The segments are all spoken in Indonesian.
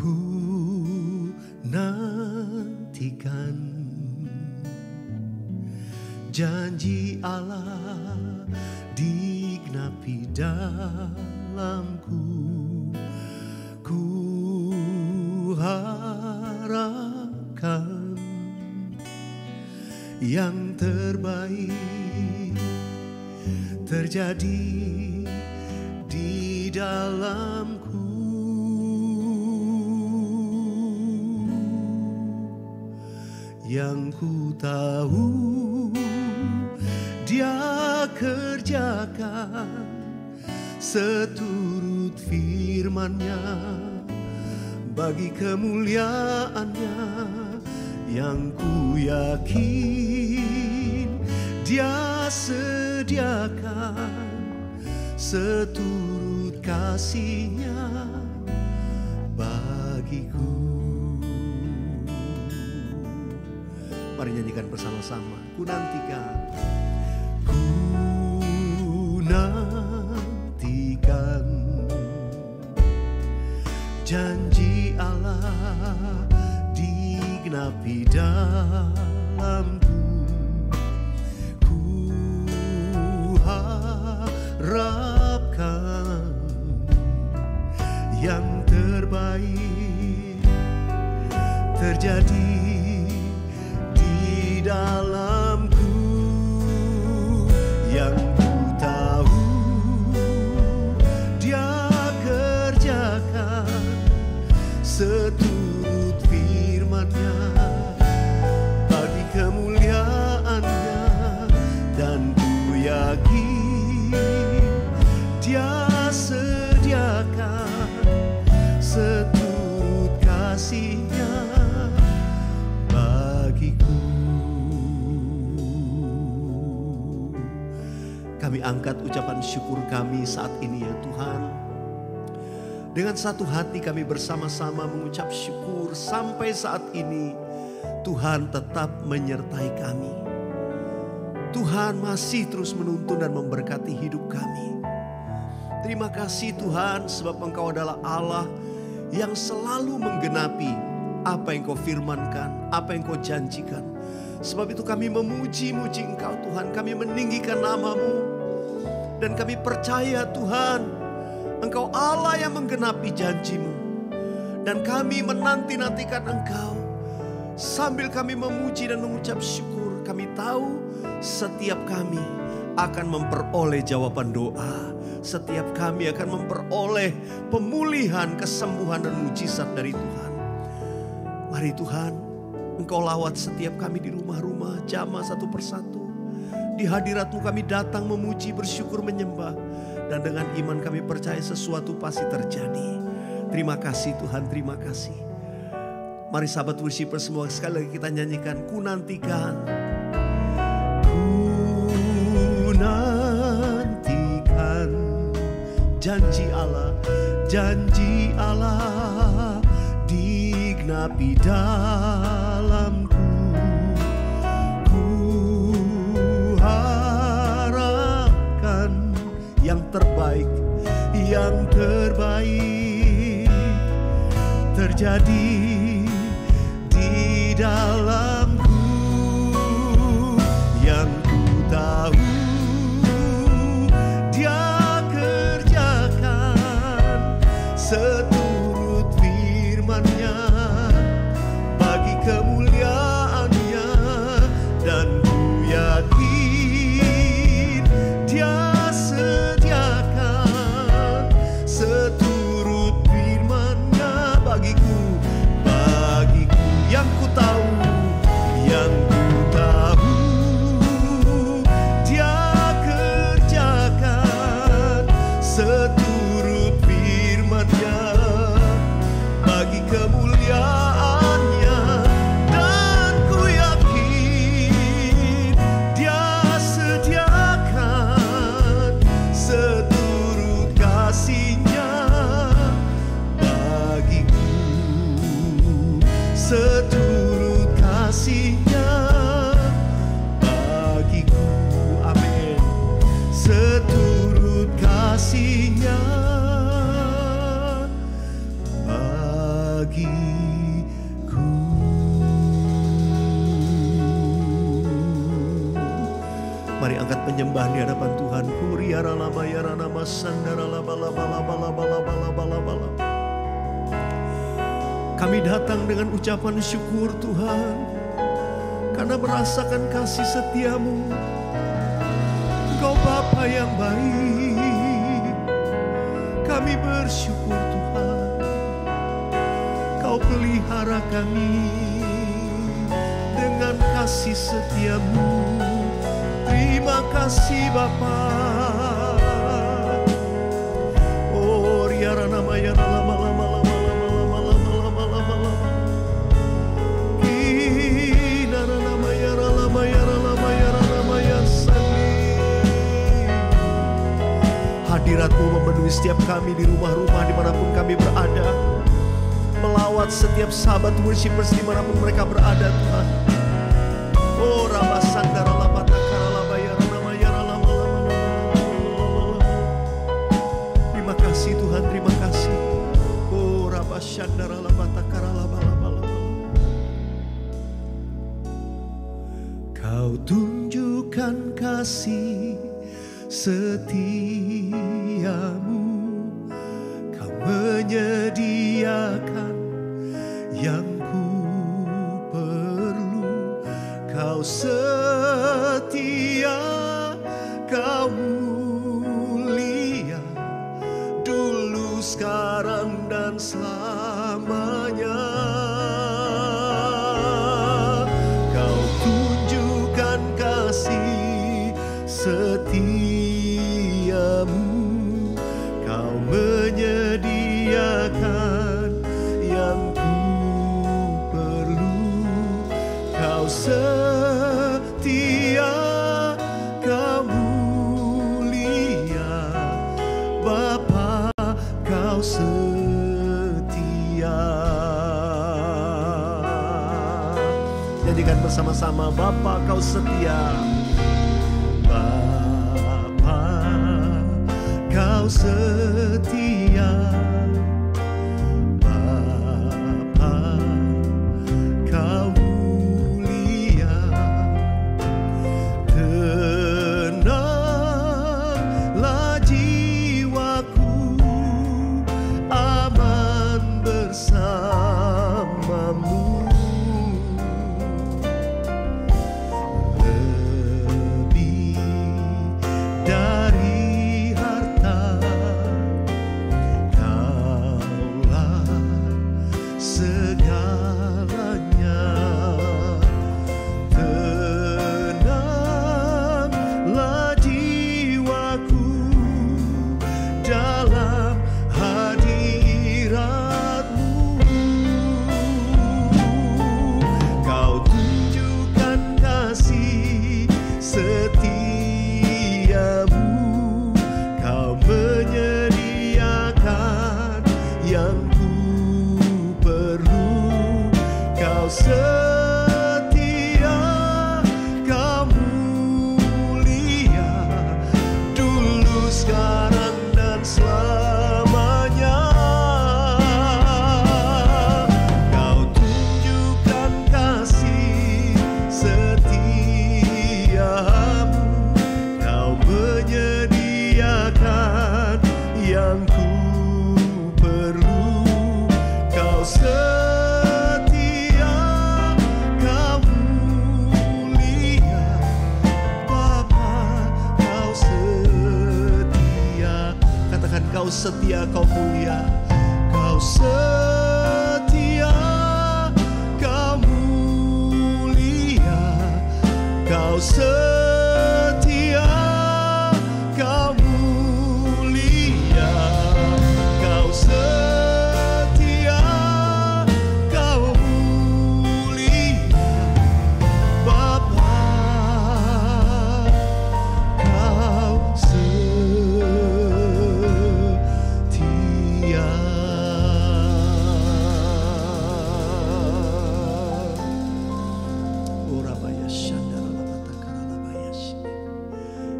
Ku nantikan janji Allah digenapi dalamku. Ku harapkan yang terbaik terjadi di dalamku. Yang ku tahu Dia kerjakan seturut firman-Nya bagi kemuliaan-Nya. Yang ku yakin Dia sediakan seturut kasih-Nya bagiku. Mari nyanyikan bersama-sama. Ku nantikan, ku nantikan janji Allah digenapi dalamku. Ku harapkan yang terbaik terjadi dalamku. Yang ku tahu Dia kerjakan seturut firman-Nya bagi kemuliaan-Nya. Dan ku yakin Dia sediakan seturut kasih-Nya bagiku. Kami angkat ucapan syukur kami saat ini ya Tuhan. Dengan satu hati kami bersama-sama mengucap syukur sampai saat ini Tuhan tetap menyertai kami. Tuhan masih terus menuntun dan memberkati hidup kami. Terima kasih Tuhan sebab Engkau adalah Allah yang selalu menggenapi apa yang Kau firmankan, apa yang Kau janjikan. Sebab itu kami memuji-muji Engkau Tuhan, kami meninggikan nama-Mu. Dan kami percaya Tuhan, Engkau Allah yang menggenapi janji-Mu. Dan kami menanti-nantikan Engkau. Sambil kami memuji dan mengucap syukur, kami tahu setiap kami akan memperoleh jawaban doa. Setiap kami akan memperoleh pemulihan, kesembuhan dan mujizat dari Tuhan. Mari Tuhan, Engkau lawat setiap kami di rumah-rumah, jamah satu persatu. Di hadirat-Mu kami datang memuji, bersyukur, menyembah. Dan dengan iman kami percaya sesuatu pasti terjadi. Terima kasih Tuhan, terima kasih. Mari sahabat worshipper semua sekali lagi kita nyanyikan. Ku nantikan, ku nantikan janji Allah digenapi dalamku. Yang terbaik terjadi di dalamku. Yang ku tahu Dia kerjakan seturut firman-Nya bagi kemuliaan-Nya. Dan ku yakin Dia seturut firman-Nya bagiku. Yang ku tahu Mari angkat penyembahan di hadapan Tuhan. Kami datang dengan ucapan syukur Tuhan, karena merasakan kasih setia-Mu. Engkau Bapa yang baik. Kami bersyukur Tuhan, Kau pelihara kami dengan kasih setia-Mu. Terima kasih Bapa. Oh, riara nama ya lama lama lama lama lama lama lama lama. Inara nama ya lama ya lama ya lama ya sani. Hadirat-Mu memenuhi setiap kami di rumah-rumah dimanapun kami berada. Melawat setiap sahabat worshipers dimanapun mereka berada Tuhan. Oh, Rabba Sandara Lapata Karalaba Yara Nama Yara Lama Lama Lama. Terima kasih Tuhan, terima kasih. Oh, Rabba Sandara Lapata Karalaba Lama Lama. Kau tunjukkan kasih setia-Mu. Kau menyediakan yang ku perlu. Kau setia, Kau mulia, dulu, sekarang, dan selamanya. Kau tunjukkan kasih setia-Mu. Kau menyediakan yang ku perlu. Kau setia, Kau mulia, Bapa, Kau setia. Nyanyikan bersama-sama, Bapa, Kau setia. Bapa, Kau setia. Bapa, Kau mulia. Tenanglah jiwaku, aman bersama-Mu. Lebih dari harta, Kaulah segalanya. Tenanglah jiwaku dalam hadirat-Mu. Kau tunjukkan kasih setia-Mu. Kau menyediakan yang ku perlu. Kau setia, Kau mulia, dulu, sekarang, dan selamanya. Kau tunjukkan kasih setia-Mu. Kau menyediakan yang ku perlu. Kau setia, Kau mulia, Bapa, Kau setia. Katakan, Kau setia, Kau mulia. Kau setia, Kau mulia. Kau setia, Kau mulia. Kau setia, Kau mulia, Bapa, Kau setia.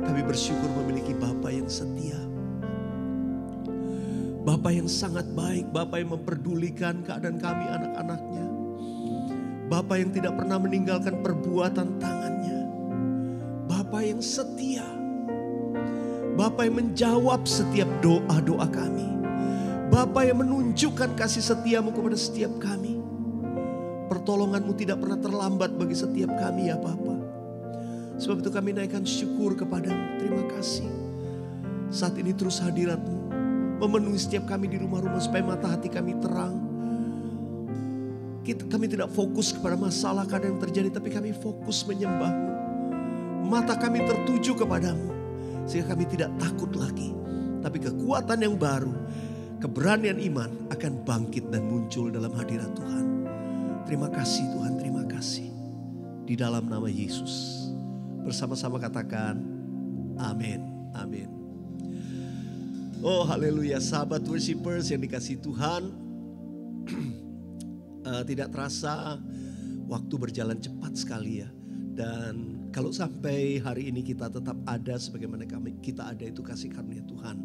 Kami bersyukur memiliki Bapa yang setia. Bapa yang sangat baik, Bapa yang memperdulikan keadaan kami anak-anaknya. Bapa yang tidak pernah meninggalkan perbuatan tangannya. Bapa Bapa yang setia. Bapa yang menjawab setiap doa-doa kami. Bapa yang menunjukkan kasih setiamu kepada setiap kami. Pertolonganmu tidak pernah terlambat bagi setiap kami ya Bapa. Sebab itu kami naikkan syukur kepadamu. Terima kasih. Saat ini terus hadiratmu memenuhi setiap kami di rumah-rumah supaya mata hati kami terang. Kami tidak fokus kepada masalah keadaan yang terjadi, tapi kami fokus menyembahmu. Mata kami tertuju kepadamu. Sehingga kami tidak takut lagi. Tapi kekuatan yang baru, keberanian iman akan bangkit dan muncul dalam hadirat Tuhan. Terima kasih Tuhan, terima kasih. Di dalam nama Yesus. Bersama-sama katakan, amin, amin. Oh haleluya, sahabat worshipers yang dikasihi Tuhan. Tidak terasa waktu berjalan cepat sekali ya. Dan kalau sampai hari ini kita tetap ada sebagaimana kita ada, itu kasih karunia Tuhan.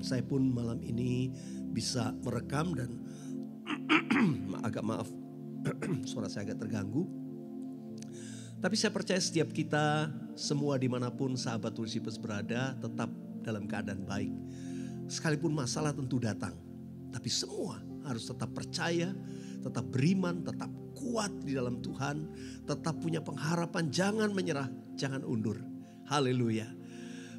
Saya pun malam ini bisa merekam dan maaf suara saya agak terganggu. Tapi saya percaya setiap kita semua dimanapun sahabat worshipers berada tetap dalam keadaan baik. Sekalipun masalah tentu datang, tapi semua harus tetap percaya, tetap beriman, tetap kuat di dalam Tuhan, tetap punya pengharapan, jangan menyerah, jangan undur. Haleluya.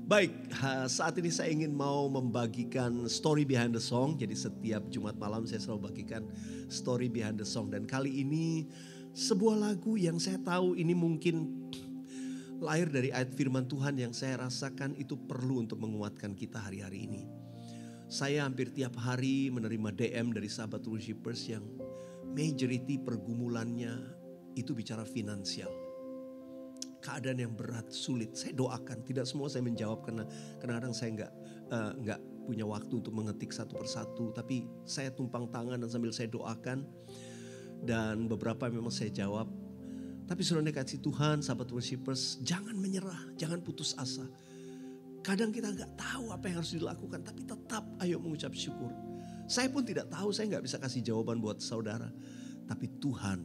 Baik, saat ini saya ingin mau membagikan story behind the song. Jadi setiap Jumat malam saya selalu bagikan story behind the song. Dan kali ini sebuah lagu yang saya tahu ini mungkin lahir dari ayat firman Tuhan yang saya rasakan itu perlu untuk menguatkan kita hari-hari ini. Saya hampir tiap hari menerima DM dari sahabat worshipers yang majority pergumulannya itu bicara finansial. Keadaan yang berat, sulit. Saya doakan, tidak semua saya menjawab karena kadang-kadang saya nggak punya waktu untuk mengetik satu persatu. Tapi saya tumpang tangan dan sambil saya doakan. Dan beberapa memang saya jawab. Tapi saudara kasih Tuhan, sahabat worshipers, jangan menyerah, jangan putus asa. Kadang kita nggak tahu apa yang harus dilakukan, tapi tetap ayo mengucap syukur. Saya pun tidak tahu, saya nggak bisa kasih jawaban buat saudara. Tapi Tuhan,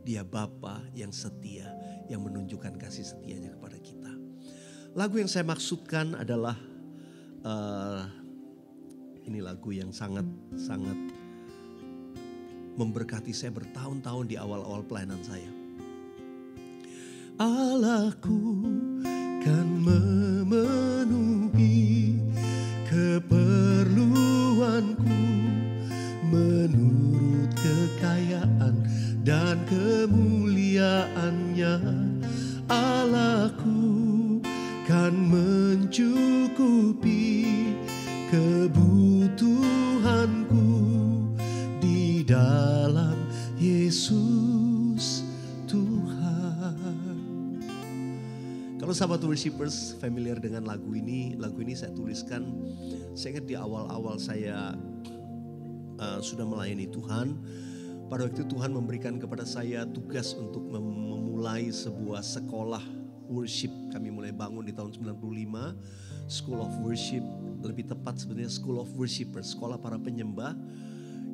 Dia Bapa yang setia, yang menunjukkan kasih setianya kepada kita. Lagu yang saya maksudkan adalah, ini lagu yang sangat memberkati saya bertahun-tahun di awal-awal pelayanan saya. Allahku kan memenuhi keperluanku menurut kekayaan dan kemuliaannya. Allahku kan mencukupi kebutuhanku di dalam Yesus Tuhan. Kalau sahabat worshipers familiar dengan lagu ini saya tuliskan, saya ingat di awal-awal saya sudah melayani Tuhan. Pada waktu itu Tuhan memberikan kepada saya tugas untuk memulai sebuah sekolah worship. Kami mulai bangun di tahun 95, School of Worship, lebih tepat sebenarnya School of Worshipers, sekolah para penyembah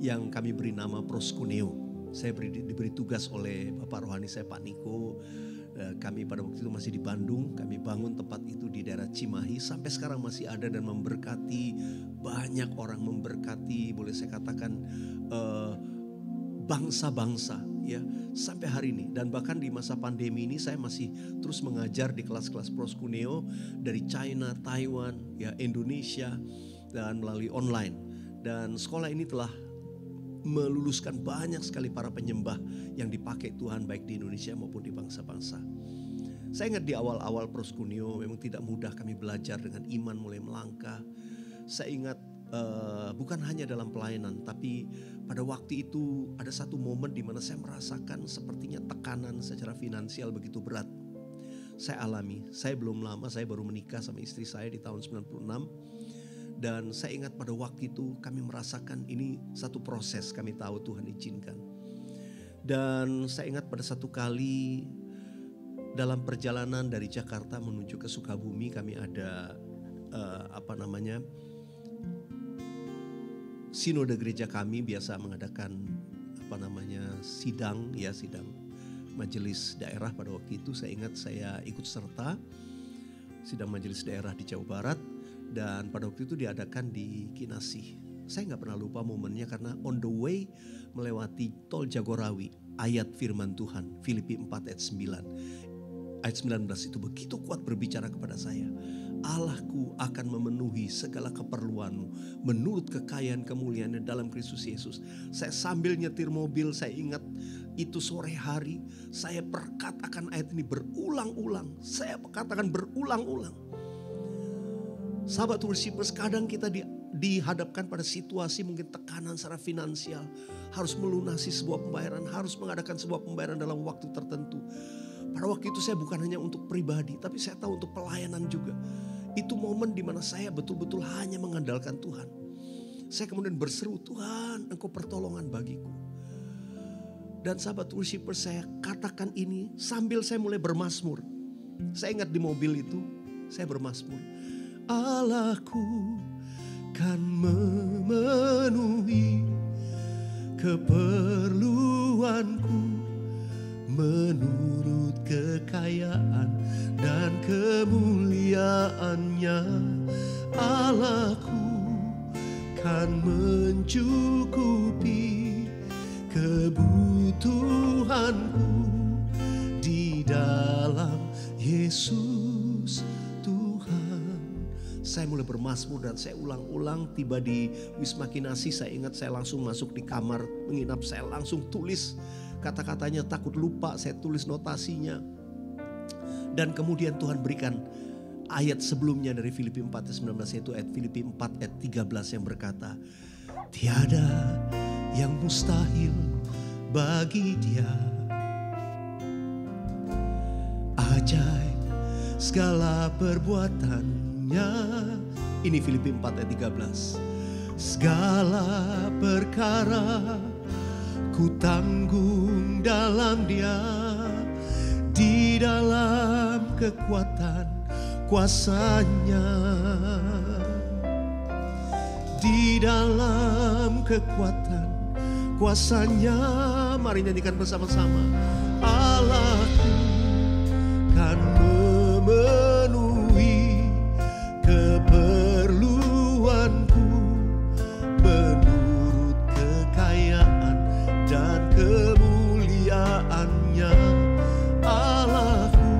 yang kami beri nama Proskuneo. Saya diberi tugas oleh Bapak Rohani saya Pak Niko. Kami pada waktu itu masih di Bandung, kami bangun tempat itu di daerah Cimahi, sampai sekarang masih ada dan memberkati banyak orang, memberkati boleh saya katakan bangsa-bangsa ya sampai hari ini. Dan bahkan di masa pandemi ini saya masih terus mengajar di kelas-kelas Proskuneo dari China, Taiwan, ya Indonesia dan melalui online. Dan sekolah ini telah meluluskan banyak sekali para penyembah yang dipakai Tuhan baik di Indonesia maupun di bangsa-bangsa. Saya ingat di awal-awal Proskuneo memang tidak mudah, kami belajar dengan iman mulai melangkah. Saya ingat bukan hanya dalam pelayanan, tapi pada waktu itu ada satu momen di mana saya merasakan sepertinya tekanan secara finansial begitu berat. Saya alami, saya belum lama, saya baru menikah sama istri saya di tahun 96. Dan saya ingat pada waktu itu kami merasakan ini satu proses, kami tahu Tuhan izinkan. Dan saya ingat pada satu kali dalam perjalanan dari Jakarta menuju ke Sukabumi, kami ada sinode gereja kami biasa mengadakan sidang majelis daerah pada waktu itu. Saya ingat saya ikut serta sidang majelis daerah di Jawa Barat. Dan pada waktu itu diadakan di Kinasih. Saya gak pernah lupa momennya karena on the way melewati tol Jagorawi. Ayat firman Tuhan Filipi 4 ayat 9. Ayat 19 itu begitu kuat berbicara kepada saya. Allahku akan memenuhi segala keperluanmu menurut kekayaan kemuliaannya dalam Kristus Yesus. Saya sambil nyetir mobil, saya ingat itu sore hari. Saya perkatakan ayat ini berulang-ulang. Saya katakan berulang-ulang. Sahabat worshipers, kadang kita dihadapkan pada situasi mungkin tekanan secara finansial. Harus melunasi sebuah pembayaran, harus mengadakan sebuah pembayaran dalam waktu tertentu. Pada waktu itu saya bukan hanya untuk pribadi, tapi saya tahu untuk pelayanan juga. Itu momen di mana saya betul-betul hanya mengandalkan Tuhan. Saya kemudian berseru, Tuhan, Engkau pertolongan bagiku. Dan sahabat worshipers, saya katakan ini sambil saya mulai bermazmur. Saya ingat di mobil itu, saya bermazmur. Allahku kan memenuhi keperluanku menurut kekayaan dan kemuliaannya. Allahku kan mencukupi kebutuhanku di dalam Yesus Tuhan. Saya mulai bermazmur dan saya ulang-ulang. Tiba di Wisma Kinasih, saya ingat saya langsung masuk di kamar menginap. Saya langsung tulis kata-katanya, takut lupa, saya tulis notasinya. Dan kemudian Tuhan berikan ayat sebelumnya dari Filipi 4 ayat 19, yaitu ayat Filipi 4 ayat 13 yang berkata, tiada yang mustahil bagi Dia. Ajaib segala perbuatannya. Ini Filipi 4 ayat 13. Segala perkara ku tanggung dalam Dia, di dalam kekuatan kuasa-Nya, di dalam kekuatan kuasa-Nya. Mari nyanyikan bersama-sama. Allahku kan memenuhi keperluanku menurut kekayaan dan kemuliaannya. Allahku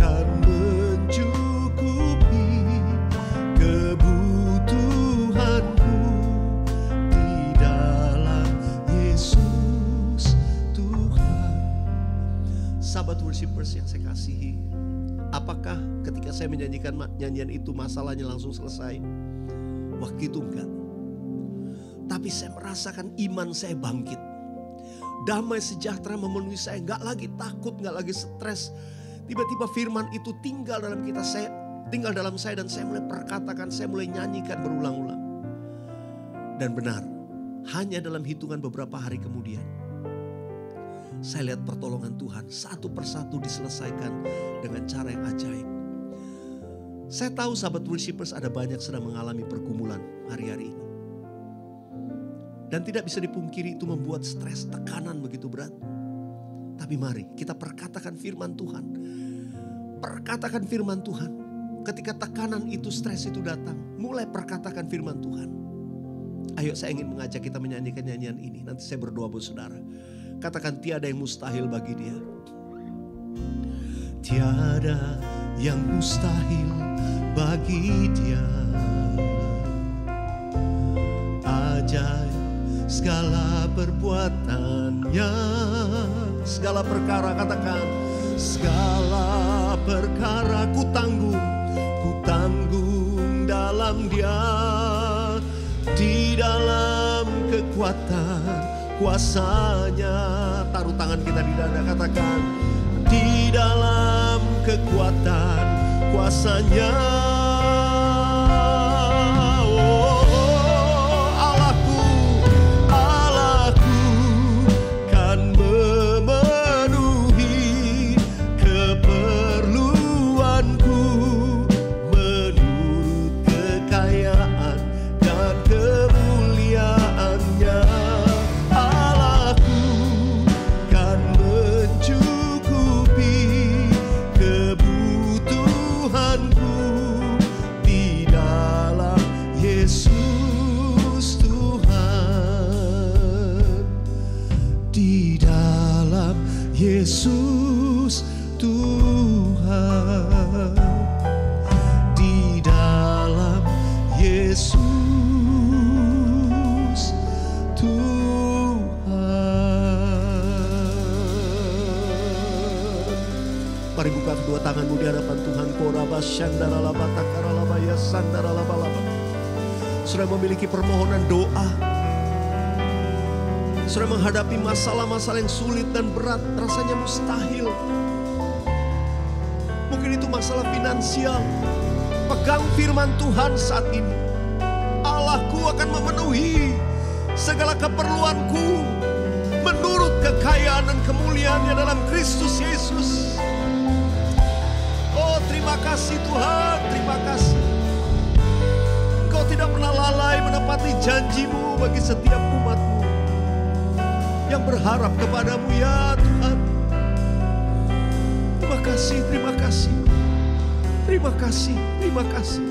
kan mencukupi kebutuhanku di dalam Yesus Tuhan. Sahabat worshipers yang saya kasihi, apakah ketika saya menyanyikan nyanyian itu masalahnya langsung selesai? Waktu itu enggak. Tapi saya merasakan iman saya bangkit. Damai sejahtera memenuhi saya. Enggak lagi takut, enggak lagi stres. Tiba-tiba firman itu tinggal dalam kita. Tinggal dalam saya dan saya mulai perkatakan, saya mulai nyanyikan berulang-ulang. Dan benar, hanya dalam hitungan beberapa hari kemudian, saya lihat pertolongan Tuhan satu persatu diselesaikan dengan cara yang ajaib. Saya tahu sahabat worshipers ada banyak sedang mengalami pergumulan hari-hari ini. Dan tidak bisa dipungkiri itu membuat stres, tekanan begitu berat. Tapi mari kita perkatakan firman Tuhan. Perkatakan firman Tuhan. Ketika tekanan itu, stres itu datang, mulai perkatakan firman Tuhan. Ayo, saya ingin mengajak kita menyanyikan nyanyian ini. Nanti saya berdoa buat saudara. Katakan, tiada yang mustahil bagi Dia. Tiada yang mustahil bagi Dia. Ajaib segala perbuatannya. Segala perkara, katakan, segala perkara ku tanggung dalam Dia, di dalam kekuatan kuasa-Nya. Taruh tangan kita di dada, katakan, di dalam kekuatan kuasa-Nya. Yesus Tuhan, di dalam Yesus Tuhan. Mari buka kedua tanganmu di hadapan Tuhan. Koraba syandaralaba takaralaba ya sandaralabalaba. Sudah memiliki permohonan doa, sudah menghadapi masalah-masalah yang sulit dan berat, rasanya mustahil. Mungkin itu masalah finansial. Pegang firman Tuhan saat ini. Allahku akan memenuhi segala keperluanku menurut kekayaan dan kemuliaan-Nya dalam Kristus Yesus. Oh, terima kasih Tuhan, terima kasih. Engkau tidak pernah lalai menepati janji-Mu bagi setiap umat-Mu yang berharap kepadamu ya Tuhan. Terima kasih, terima kasih. Terima kasih, terima kasih.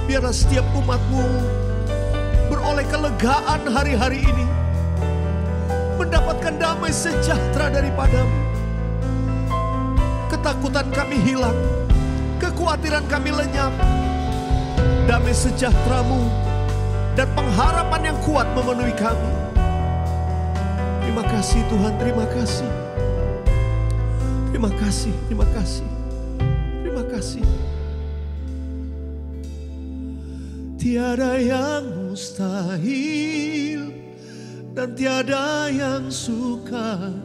Biarlah setiap umat-Mu beroleh kelegaan hari-hari ini, mendapatkan damai sejahtera daripada-Mu. Ketakutan kami hilang, kekhawatiran kami lenyap. Damai sejahtera-Mu dan pengharapan yang kuat memenuhi kami. Terima kasih Tuhan, terima kasih. Terima kasih, terima kasih. Terima kasih. Tiada yang mustahil dan tiada yang sukar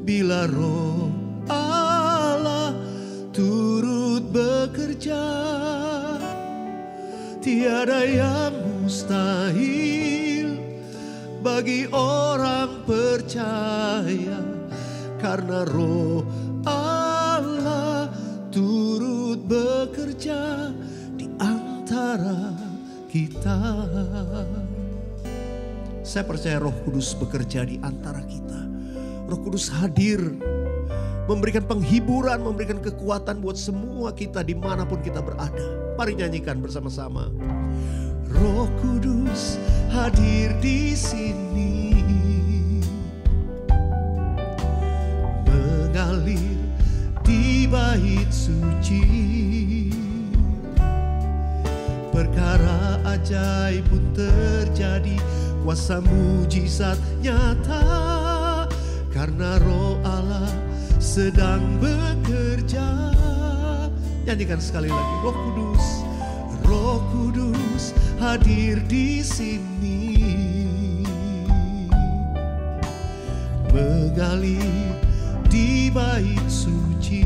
bila Roh Allah turut bekerja. Tiada yang mustahil bagi orang percaya, karena Roh Allah turut bekerja di antara kita. Saya percaya Roh Kudus bekerja di antara kita. Roh Kudus hadir, memberikan penghiburan, memberikan kekuatan buat semua kita dimanapun kita berada. Mari nyanyikan bersama-sama. Roh Kudus hadir di sini, mengalir di bait suci. Perkara ajaib pun terjadi, kuasa mujizat nyata, karena Roh Allah sedang bekerja. Nyanyikan sekali lagi. Roh Kudus, Roh Kudus hadir di sini, mengalir di bait suci.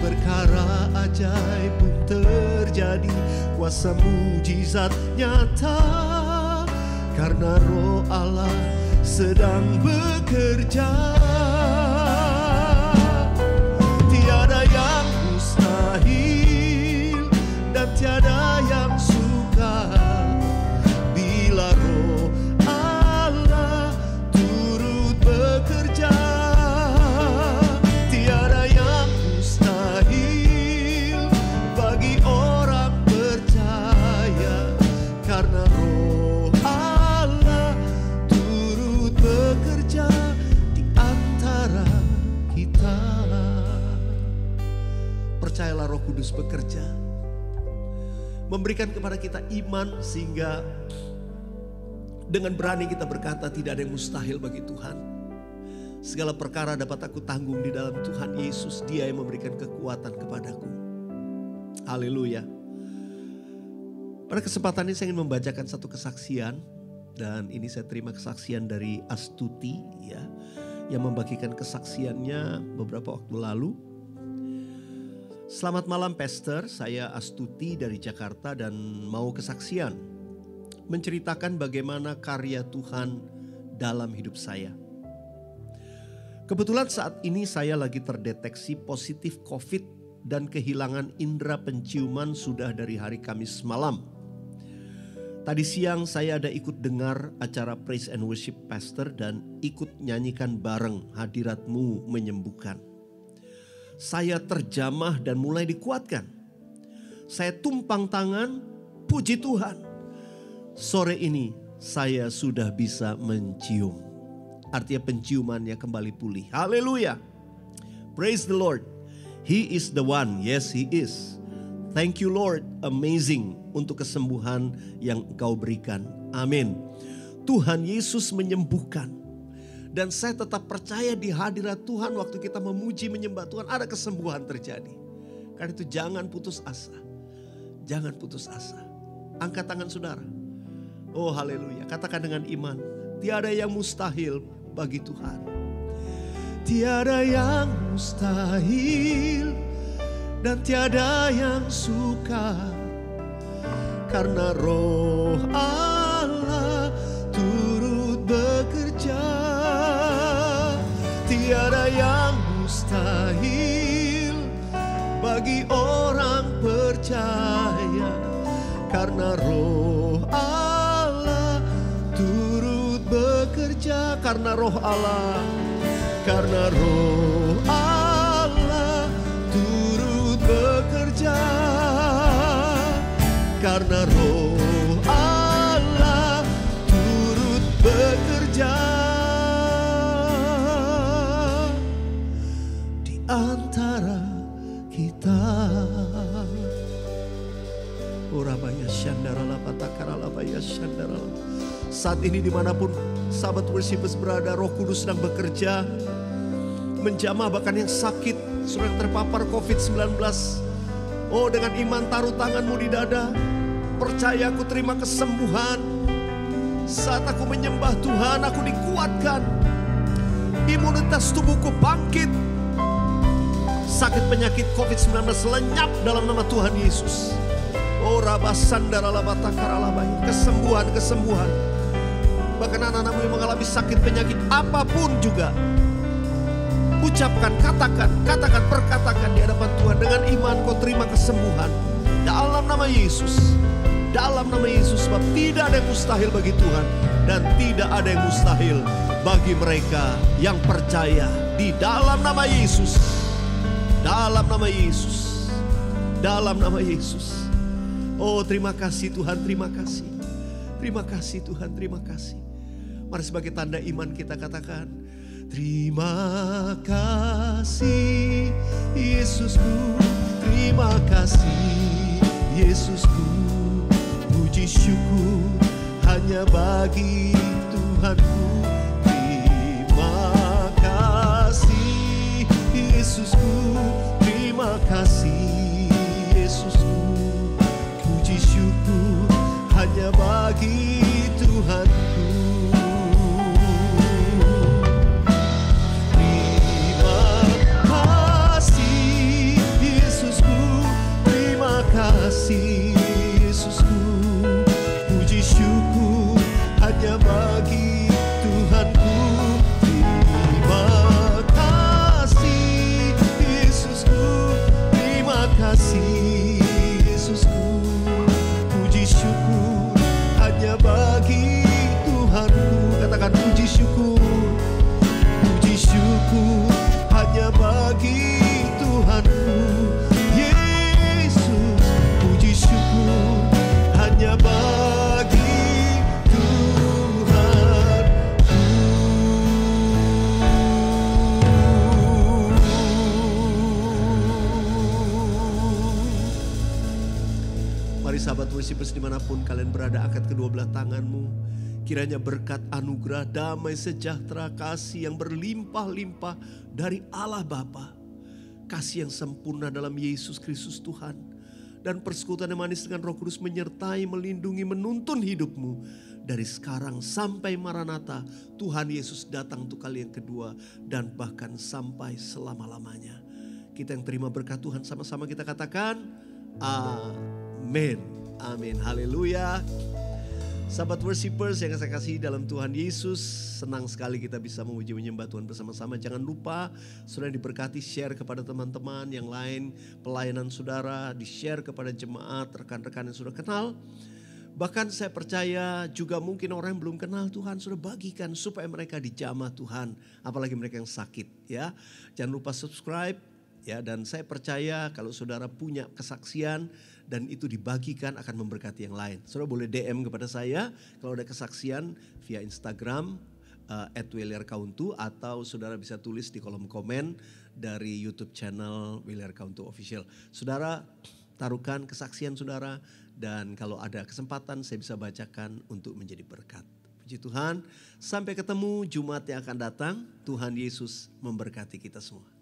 Perkara ajaib pun terjadi, kuasa mujizat nyata, karena Roh Allah sedang bekerja. Tiada yang mustahil dan tiada yang sukar bila Roh Allah turut bekerja. Tiada yang mustahil bagi orang percaya, karena Roh Allah turut bekerja di antara kita. Percayalah Roh Kudus bekerja, memberikan kepada kita iman sehingga dengan berani kita berkata tidak ada yang mustahil bagi Tuhan. Segala perkara dapat aku tanggung di dalam Tuhan Yesus, Dia yang memberikan kekuatan kepadaku. Haleluya. Pada kesempatan ini saya ingin membacakan satu kesaksian, dan ini saya terima kesaksian dari Astuti ya, yang membagikan kesaksiannya beberapa waktu lalu. Selamat malam Pastor, saya Astuti dari Jakarta dan mau kesaksian, menceritakan bagaimana karya Tuhan dalam hidup saya. Kebetulan saat ini saya lagi terdeteksi positif COVID dan kehilangan indera penciuman sudah dari hari Kamis malam. Tadi siang saya ada ikut dengar acara Praise and Worship Pastor dan ikut nyanyikan bareng Hadirat-Mu Menyembuhkan. Saya terjamah dan mulai dikuatkan. Saya tumpang tangan, puji Tuhan. Sore ini saya sudah bisa mencium. Artinya penciumannya kembali pulih. Haleluya. Praise the Lord. He is the one. Yes, He is. Thank you Lord. Amazing untuk kesembuhan yang Engkau berikan. Amin. Tuhan Yesus menyembuhkan. Dan saya tetap percaya di hadirat Tuhan waktu kita memuji menyembah Tuhan ada kesembuhan terjadi. Karena itu jangan putus asa. Jangan putus asa. Angkat tangan saudara. Oh haleluya. Katakan dengan iman. Tiada yang mustahil bagi Tuhan. Tiada yang mustahil. Dan tiada yang sukar. Karena Roh Allah turut bekerja. Tiada yang mustahil bagi orang percaya. Karena Roh Allah turut bekerja. Karena Roh Allah. Karena Roh Allah turut bekerja. Karena Roh Allah turut bekerja di antara kita. Urabaya shandarala patakarala baya shandarala. Saat ini dimanapun sahabat worshipers berada, Roh Kudus sedang bekerja menjamah bahkan yang sakit, sudah terpapar COVID-19. Oh, dengan iman taruh tanganmu di dada. Percaya aku terima kesembuhan. Saat aku menyembah Tuhan, aku dikuatkan. Imunitas tubuhku bangkit. Sakit penyakit COVID-19 lenyap dalam nama Tuhan Yesus. Oh, rabasandaralamatakaralabai. Kesembuhan, kesembuhan. Bahkan anak-anakmu yang mengalami sakit penyakit apapun juga. Ucapkan, katakan, perkatakan di hadapan Tuhan. Dengan iman kau terima kesembuhan. Dalam nama Yesus. Dalam nama Yesus. Sebab tidak ada yang mustahil bagi Tuhan. Dan tidak ada yang mustahil bagi mereka yang percaya. Di dalam nama Yesus. Dalam nama Yesus. Dalam nama Yesus. Oh terima kasih Tuhan, terima kasih. Terima kasih Tuhan, terima kasih. Mari sebagai tanda iman kita katakan. Terima kasih Yesusku, terima kasih Yesusku. Puji syukur hanya bagi Tuhanku. Terima kasih Yesusku, terima kasih Yesusku. Puji syukur hanya bagi Tuhanku. Kasih Yesusku, puji syukur hanya bagi Tuhanku. Terima kasih Yesusku, terima kasih Yesusku, puji syukur hanya bagi Tuhanku. Katakan puji syukur hanya bagi Tuhanku. Hanya bagi Tuhanku. Mari sahabat worshipers dimanapun kalian berada, angkat kedua belah tanganmu. Kiranya berkat anugerah, damai, sejahtera, kasih yang berlimpah-limpah dari Allah Bapa, kasih yang sempurna dalam Yesus Kristus Tuhan, dan persekutuan yang manis dengan Roh Kudus menyertai, melindungi, menuntun hidupmu. Dari sekarang sampai Maranatha, Tuhan Yesus datang untuk kali yang kedua. Dan bahkan sampai selama-lamanya. Kita yang terima berkat Tuhan sama-sama kita katakan, amin. Amin, haleluya. Sahabat worshipers yang saya kasih dalam Tuhan Yesus, senang sekali kita bisa memuji menyembah Tuhan bersama-sama. Jangan lupa saudara diberkati, share kepada teman-teman yang lain, pelayanan saudara di-share kepada jemaat, rekan-rekan yang sudah kenal. Bahkan saya percaya juga mungkin orang yang belum kenal Tuhan sudah bagikan supaya mereka dijamah Tuhan, apalagi mereka yang sakit ya. Jangan lupa subscribe ya, dan saya percaya kalau saudara punya kesaksian dan itu dibagikan akan memberkati yang lain. Saudara boleh DM kepada saya kalau ada kesaksian via Instagram @williarkauntu atau saudara bisa tulis di kolom komen dari YouTube channel Williar Kauntu Official. Saudara, taruhkan kesaksian saudara dan kalau ada kesempatan saya bisa bacakan untuk menjadi berkat. Puji Tuhan, sampai ketemu Jumat yang akan datang. Tuhan Yesus memberkati kita semua.